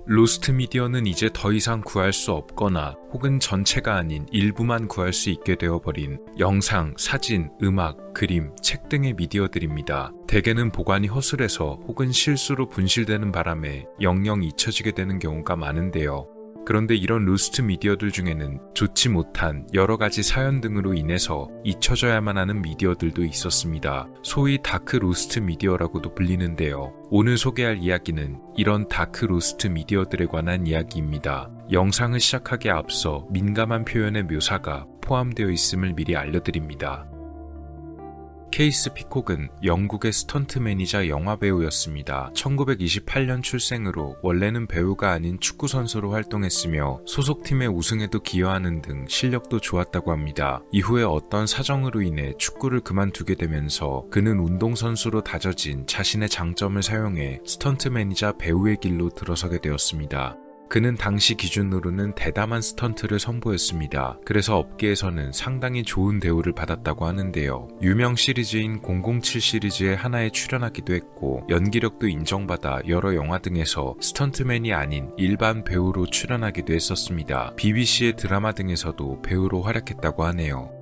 로스트 미디어는 이제 더 이상 구할 수 없거나 혹은 전체가 아닌 일부만 구할 수 있게 되어버린 영상, 사진, 음악, 그림, 책 등의 미디어들입니다. 대개는 보관이 허술해서 혹은 실수로 분실되는 바람에 영영 잊혀지게 되는 경우가 많은데요. 그런데 이런 로스트 미디어들 중에는 좋지 못한 여러 가지 사연 등으로 인해서 잊혀져야만 하는 미디어들도 있었습니다. 소위 다크 로스트 미디어라고도 불리는데요. 오늘 소개할 이야기는 이런 다크 로스트 미디어들에 관한 이야기입니다. 영상을 시작하기에 앞서 민감한 표현의 묘사가 포함되어 있음을 미리 알려드립니다. 케이스 피콕은 영국의 스턴트 매니저 영화배우였습니다. 1928년 출생으로 원래는 배우가 아닌 축구선수로 활동했으며 소속팀의 우승에도 기여하는 등 실력도 좋았다고 합니다. 이후에 어떤 사정으로 인해 축구를 그만두게 되면서 그는 운동선수로 다져진 자신의 장점을 사용해 스턴트 매니저 배우의 길로 들어서게 되었습니다. 그는 당시 기준으로는 대담한 스턴트를 선보였습니다. 그래서 업계에서는 상당히 좋은 대우를 받았다고 하는데요. 유명 시리즈인 007 시리즈의 하나에 출연하기도 했고 연기력도 인정받아 여러 영화 등에서 스턴트맨이 아닌 일반 배우로 출연하기도 했었습니다. BBC의 드라마 등에서도 배우로 활약했다고 하네요.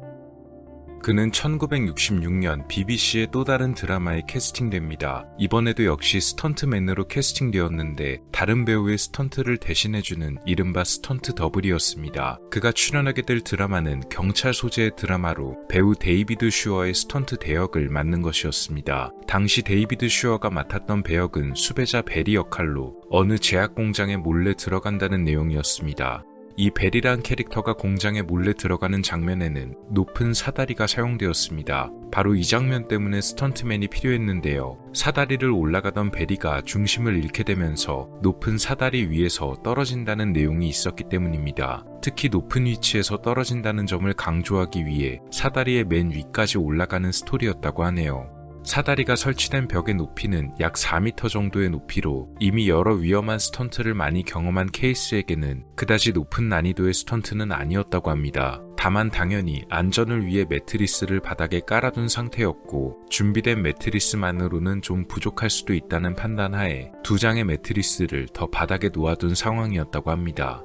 그는 1966년 BBC의 또 다른 드라마에 캐스팅됩니다. 이번에도 역시 스턴트맨으로 캐스팅되었는데 다른 배우의 스턴트를 대신해주는 이른바 스턴트 더블이었습니다. 그가 출연하게 될 드라마는 경찰 소재의 드라마로 배우 데이비드 슈어의 스턴트 대역을 맡는 것이었습니다. 당시 데이비드 슈어가 맡았던 배역은 수배자 베리 역할로 어느 제약 공장에 몰래 들어간다는 내용이었습니다. 이 벨이란 캐릭터가 공장에 몰래 들어가는 장면에는 높은 사다리가 사용되었습니다. 바로 이 장면 때문에 스턴트맨이 필요했는데요. 사다리를 올라가던 베리가 중심을 잃게 되면서 높은 사다리 위에서 떨어진다는 내용이 있었기 때문입니다. 특히 높은 위치에서 떨어진다는 점을 강조하기 위해 사다리의 맨 위까지 올라가는 스토리였다고 하네요. 사다리가 설치된 벽의 높이는 약 4m 정도의 높이로 이미 여러 위험한 스턴트를 많이 경험한 케이스에게는 그다지 높은 난이도의 스턴트는 아니었다고 합니다. 다만 당연히 안전을 위해 매트리스를 바닥에 깔아둔 상태였고 준비된 매트리스만으로는 좀 부족할 수도 있다는 판단하에 2장의 매트리스를 더 바닥에 놓아둔 상황이었다고 합니다.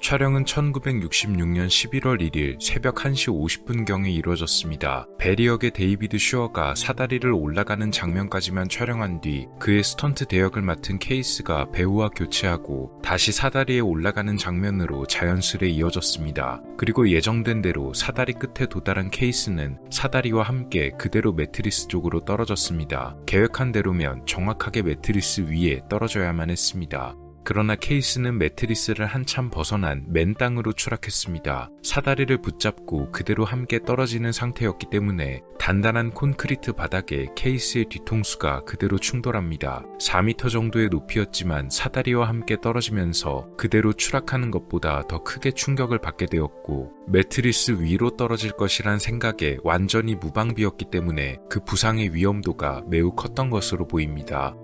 촬영은 1966년 11월 1일 새벽 1시 50분경에 이루어졌습니다. 베리 역의 데이비드 슈어가 사다리를 올라가는 장면까지만 촬영한 뒤 그의 스턴트 대역을 맡은 케이스가 배우와 교체하고 다시 사다리에 올라가는 장면으로 자연스레 이어졌습니다. 그리고 예정된 대로 사다리 끝에 도달한 케이스는 사다리와 함께 그대로 매트리스 쪽으로 떨어졌습니다. 계획한 대로면 정확하게 매트리스 위에 떨어져야만 했습니다. 그러나 케이스는 매트리스를 한참 벗어난 맨 땅으로 추락했습니다. 사다리를 붙잡고 그대로 함께 떨어지는 상태였기 때문에 단단한 콘크리트 바닥에 케이스의 뒤통수가 그대로 충돌합니다. 4m 정도의 높이였지만 사다리와 함께 떨어지면서 그대로 추락하는 것보다 더 크게 충격을 받게 되었고 매트리스 위로 떨어질 것이란 생각에 완전히 무방비였기 때문에 그 부상의 위험도가 매우 컸던 것으로 보입니다.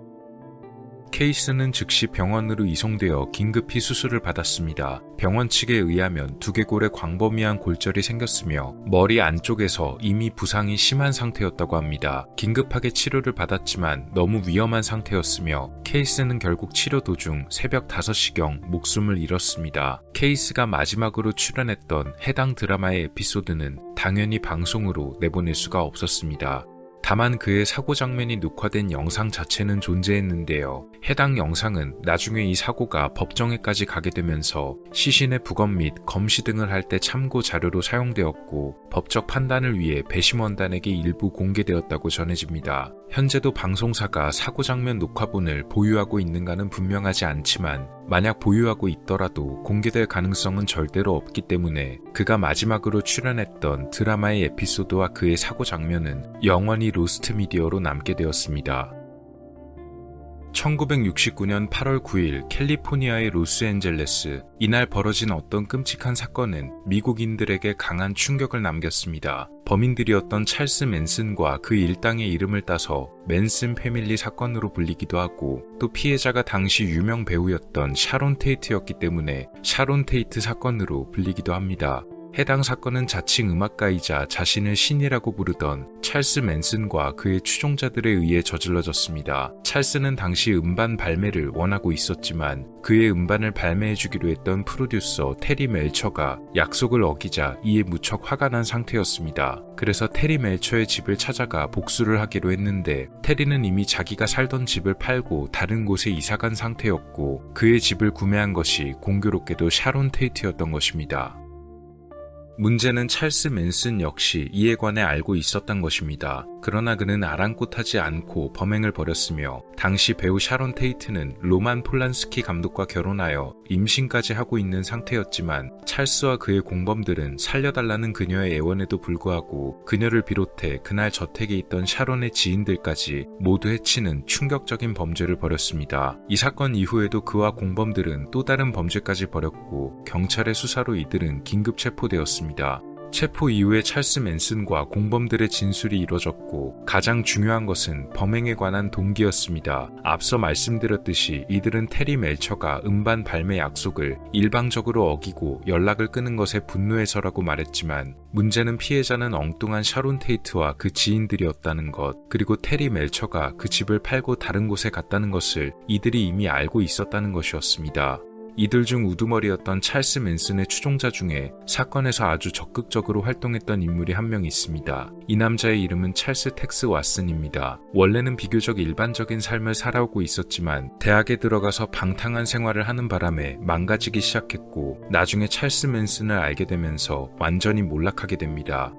케이스는 즉시 병원으로 이송되어 긴급히 수술을 받았습니다. 병원 측에 의하면 두개골에 광범위한 골절이 생겼으며 머리 안쪽에서 이미 부상이 심한 상태였다고 합니다. 긴급하게 치료를 받았지만 너무 위험한 상태였으며 케이스는 결국 치료 도중 새벽 5시경 목숨을 잃었습니다. 케이스가 마지막으로 출연했던 해당 드라마의 에피소드는 당연히 방송으로 내보낼 수가 없었습니다. 다만 그의 사고 장면이 녹화된 영상 자체는 존재했는데요. 해당 영상은 나중에 이 사고가 법정에까지 가게 되면서 시신의 부검 및 검시 등을 할 때 참고 자료로 사용되었고 법적 판단을 위해 배심원단에게 일부 공개되었다고 전해집니다. 현재도 방송사가 사고 장면 녹화본을 보유하고 있는가는 분명하지 않지만 만약 보유하고 있더라도 공개될 가능성은 절대로 없기 때문에 그가 마지막으로 출연했던 드라마의 에피소드와 그의 사고 장면은 영원히 로스트 미디어로 남게 되었습니다. 1969년 8월 9일 캘리포니아의 로스앤젤레스. 이날 벌어진 어떤 끔찍한 사건은 미국인들에게 강한 충격을 남겼습니다. 범인들이었던 찰스 맨슨과 그 일당의 이름을 따서 맨슨 패밀리 사건으로 불리기도 하고 또 피해자가 당시 유명 배우였던 샤론 테이트였기 때문에 샤론 테이트 사건으로 불리기도 합니다. 해당 사건은 자칭 음악가이자 자신을 신이라고 부르던 찰스 맨슨과 그의 추종자들에 의해 저질러졌습니다. 찰스는 당시 음반 발매를 원하고 있었지만 그의 음반을 발매해주기로 했던 프로듀서 테리 멜처가 약속을 어기자 이에 무척 화가 난 상태였습니다. 그래서 테리 멜처의 집을 찾아가 복수를 하기로 했는데 테리는 이미 자기가 살던 집을 팔고 다른 곳에 이사간 상태였고 그의 집을 구매한 것이 공교롭게도 샤론 테이트였던 것입니다. 문제는 찰스 맨슨 역시 이에 관해 알고 있었던 것입니다. 그러나 그는 아랑곳하지 않고 범행을 벌였으며 당시 배우 샤론 테이트는 로만 폴란스키 감독과 결혼하여 임신까지 하고 있는 상태였지만 찰스와 그의 공범들은 살려달라는 그녀의 애원에도 불구하고 그녀를 비롯해 그날 저택에 있던 샤론의 지인들까지 모두 해치는 충격적인 범죄를 벌였습니다. 이 사건 이후에도 그와 공범들은 또 다른 범죄까지 벌였고 경찰의 수사로 이들은 긴급 체포되었습니다. 체포 이후에 찰스 맨슨과 공범들의 진술이 이뤄졌고 가장 중요한 것은 범행에 관한 동기였습니다. 앞서 말씀드렸듯이 이들은 테리 멜처가 음반 발매 약속을 일방적으로 어기고 연락을 끊은 것에 분노해서라고 말했지만 문제는 피해자는 엉뚱한 샤론 테이트와 그 지인들이었다는 것, 그리고 테리 멜처가 그 집을 팔고 다른 곳에 갔다는 것을 이들이 이미 알고 있었다는 것이었습니다. 이들 중 우두머리였던 찰스 맨슨의 추종자 중에 사건에서 아주 적극적으로 활동했던 인물이 한 명 있습니다. 이 남자의 이름은 찰스 텍스 왓슨입니다. 원래는 비교적 일반적인 삶을 살아오고 있었지만 대학에 들어가서 방탕한 생활을 하는 바람에 망가지기 시작했고 나중에 찰스 맨슨을 알게 되면서 완전히 몰락하게 됩니다.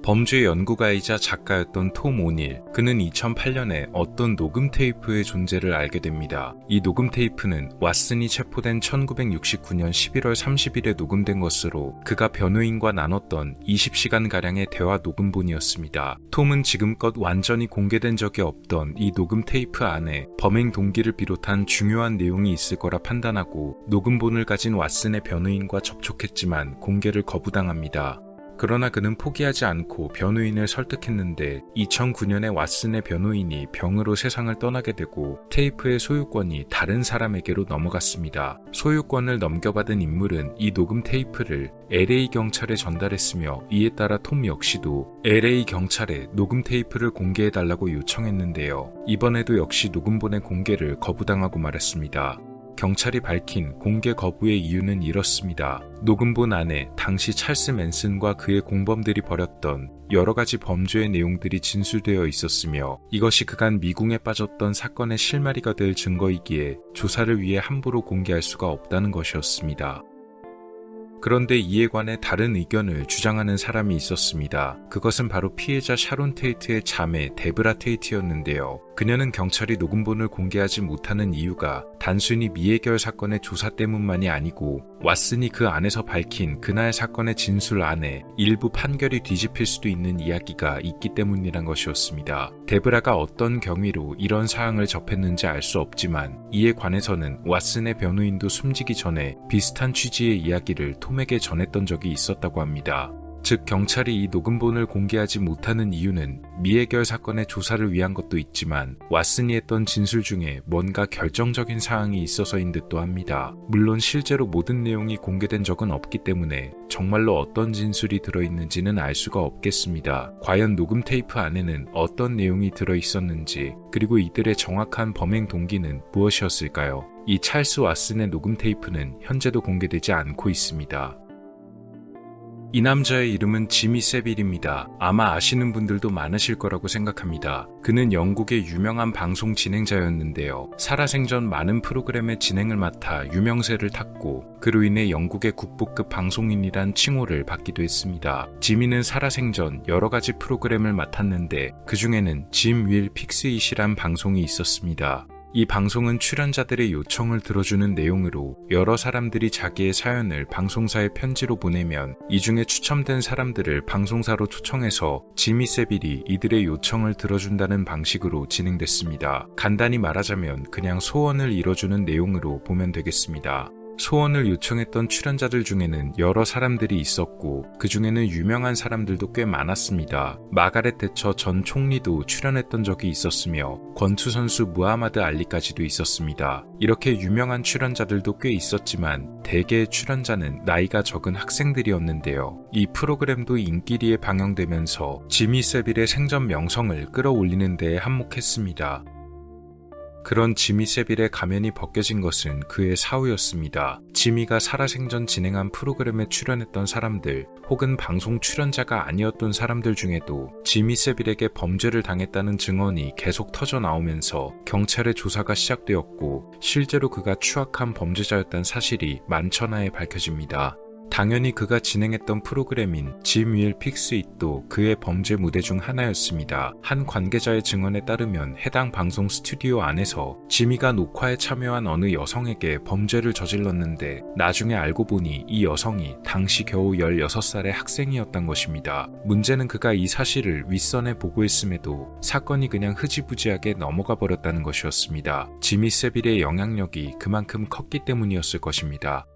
범죄 연구가이자 작가였던 톰 오닐, 그는 2008년에 어떤 녹음 테이프의 존재를 알게 됩니다. 이 녹음 테이프는 왓슨이 체포된 1969년 11월 30일에 녹음된 것으로 그가 변호인과 나눴던 20시간가량의 대화 녹음본이었습니다. 톰은 지금껏 완전히 공개된 적이 없던 이 녹음 테이프 안에 범행 동기를 비롯한 중요한 내용이 있을 거라 판단하고 녹음본을 가진 왓슨의 변호인과 접촉했지만 공개를 거부당합니다. 그러나 그는 포기하지 않고 변호인을 설득했는데 2009년에 왓슨의 변호인이 병으로 세상을 떠나게 되고 테이프의 소유권이 다른 사람에게로 넘어갔습니다. 소유권을 넘겨받은 인물은 이 녹음 테이프를 LA 경찰에 전달했으며 이에 따라 톰 역시도 LA 경찰에 녹음 테이프를 공개해달라고 요청했는데요. 이번에도 역시 녹음본의 공개를 거부당하고 말았습니다. 경찰이 밝힌 공개 거부의 이유는 이렇습니다. 녹음본 안에 당시 찰스 맨슨과 그의 공범들이 벌였던 여러 가지 범죄의 내용들이 진술되어 있었으며 이것이 그간 미궁에 빠졌던 사건의 실마리가 될 증거이기에 조사를 위해 함부로 공개할 수가 없다는 것이었습니다. 그런데 이에 관해 다른 의견을 주장하는 사람이 있었습니다. 그것은 바로 피해자 샤론 테이트의 자매 데브라 테이트였는데요. 그녀는 경찰이 녹음본을 공개하지 못하는 이유가 단순히 미해결 사건의 조사 때문만이 아니고 왓슨이 그 안에서 밝힌 그날 사건의 진술 안에 일부 판결이 뒤집힐 수도 있는 이야기가 있기 때문이란 것이었습니다. 데브라가 어떤 경위로 이런 사항을 접했는지 알 수 없지만 이에 관해서는 왓슨의 변호인도 숨지기 전에 비슷한 취지의 이야기를 톰에게 전했던 적이 있었다고 합니다. 즉 경찰이 이 녹음본을 공개하지 못하는 이유는 미해결 사건의 조사를 위한 것도 있지만 왓슨이 했던 진술 중에 뭔가 결정적인 사항이 있어서인 듯도 합니다. 물론 실제로 모든 내용이 공개된 적은 없기 때문에 정말로 어떤 진술이 들어있는지는 알 수가 없겠습니다. 과연 녹음 테이프 안에는 어떤 내용이 들어있었는지 그리고 이들의 정확한 범행 동기는 무엇이었을까요? 이 찰스 왓슨의 녹음 테이프는 현재도 공개되지 않고 있습니다. 이 남자의 이름은 지미 세빌입니다. 아마 아시는 분들도 많으실 거라고 생각합니다. 그는 영국의 유명한 방송 진행자였는데요. 살아생전 많은 프로그램의 진행을 맡아 유명세를 탔고 그로 인해 영국의 국보급 방송인이란 칭호를 받기도 했습니다. 지미는 살아생전 여러 가지 프로그램을 맡았는데 그 중에는 짐 윌 픽스잇이란 방송이 있었습니다. 이 방송은 출연자들의 요청을 들어주는 내용으로 여러 사람들이 자기의 사연을 방송사에 편지로 보내면 이 중에 추첨된 사람들을 방송사로 초청해서 지미 세빌이 이들의 요청을 들어준다는 방식으로 진행됐습니다. 간단히 말하자면 그냥 소원을 이뤄주는 내용으로 보면 되겠습니다. 소원을 요청했던 출연자들 중에는 여러 사람들이 있었고 그 중에는 유명한 사람들도 꽤 많았습니다. 마가렛 대처 전 총리도 출연했던 적이 있었으며 권투 선수 무하마드 알리까지도 있었습니다. 이렇게 유명한 출연자들도 꽤 있었지만 대개의 출연자는 나이가 적은 학생들이었는데요. 이 프로그램도 인기리에 방영되면서 지미 세빌의 생전 명성을 끌어올리는 데에 한몫했습니다. 그런 지미 세빌의 가면이 벗겨진 것은 그의 사후였습니다. 지미가 살아생전 진행한 프로그램에 출연했던 사람들 혹은 방송 출연자가 아니었던 사람들 중에도 지미 세빌에게 범죄를 당했다는 증언이 계속 터져 나오면서 경찰의 조사가 시작되었고 실제로 그가 추악한 범죄자였다는 사실이 만천하에 밝혀집니다. 당연히 그가 진행했던 프로그램인 짐 윌 픽스 잇도 그의 범죄 무대 중 하나였습니다. 한 관계자의 증언에 따르면 해당 방송 스튜디오 안에서 지미가 녹화에 참여한 어느 여성에게 범죄를 저질렀는데 나중에 알고 보니 이 여성이 당시 겨우 16살의 학생이었던 것입니다. 문제는 그가 이 사실을 윗선에 보고했음에도 사건이 그냥 흐지부지하게 넘어가 버렸다는 것이었습니다. 지미 세빌의 영향력이 그만큼 컸기 때문이었을 것입니다.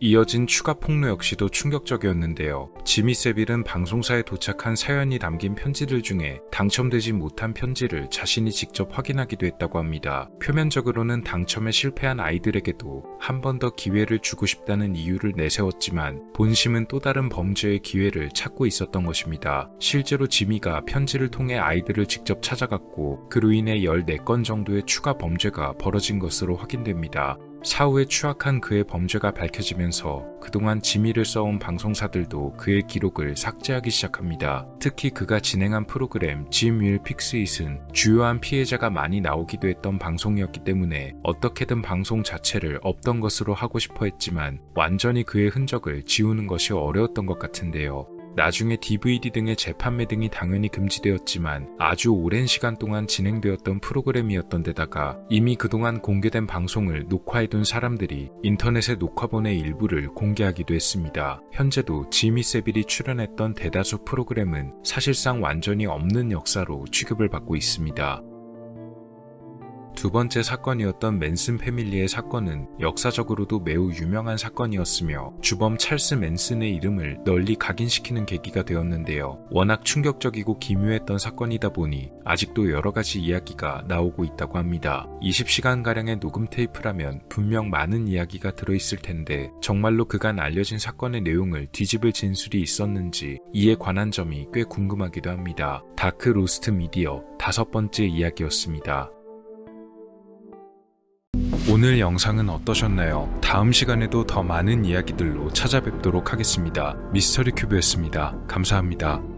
이어진 추가 폭로 역시도 충격적이었는데요. 지미 세빌은 방송사에 도착한 사연이 담긴 편지들 중에 당첨되지 못한 편지를 자신이 직접 확인하기도 했다고 합니다. 표면적으로는 당첨에 실패한 아이들에게도 한 번 더 기회를 주고 싶다는 이유를 내세웠지만 본심은 또 다른 범죄의 기회를 찾고 있었던 것입니다. 실제로 지미가 편지를 통해 아이들을 직접 찾아갔고 그로 인해 14건 정도의 추가 범죄가 벌어진 것으로 확인됩니다. 사후에 추악한 그의 범죄가 밝혀지면서 그동안 지미를 써온 방송사들도 그의 기록을 삭제하기 시작합니다. 특히 그가 진행한 프로그램 짐 윌 픽스 잇은 주요한 피해자가 많이 나오기도 했던 방송이었기 때문에 어떻게든 방송 자체를 없던 것으로 하고 싶어 했지만 완전히 그의 흔적을 지우는 것이 어려웠던 것 같은데요. 나중에 DVD 등의 재판매 등이 당연히 금지되었지만 아주 오랜 시간 동안 진행되었던 프로그램이었던 데다가 이미 그동안 공개된 방송을 녹화해둔 사람들이 인터넷에 녹화본의 일부를 공개하기도 했습니다. 현재도 지미 세빌이 출연했던 대다수 프로그램은 사실상 완전히 없는 역사로 취급을 받고 있습니다. 두 번째 사건이었던 맨슨 패밀리의 사건은 역사적으로도 매우 유명한 사건이었으며 주범 찰스 맨슨의 이름을 널리 각인시키는 계기가 되었는데요. 워낙 충격적이고 기묘했던 사건이다 보니 아직도 여러 가지 이야기가 나오고 있다고 합니다. 20시간가량의 녹음 테이프라면 분명 많은 이야기가 들어있을 텐데 정말로 그간 알려진 사건의 내용을 뒤집을 진술이 있었는지 이에 관한 점이 꽤 궁금하기도 합니다. 다크 로스트 미디어 5번째 이야기였습니다. 오늘 영상은 어떠셨나요? 다음 시간에도 더 많은 이야기들로 찾아뵙도록 하겠습니다. 미스터리 큐브였습니다. 감사합니다.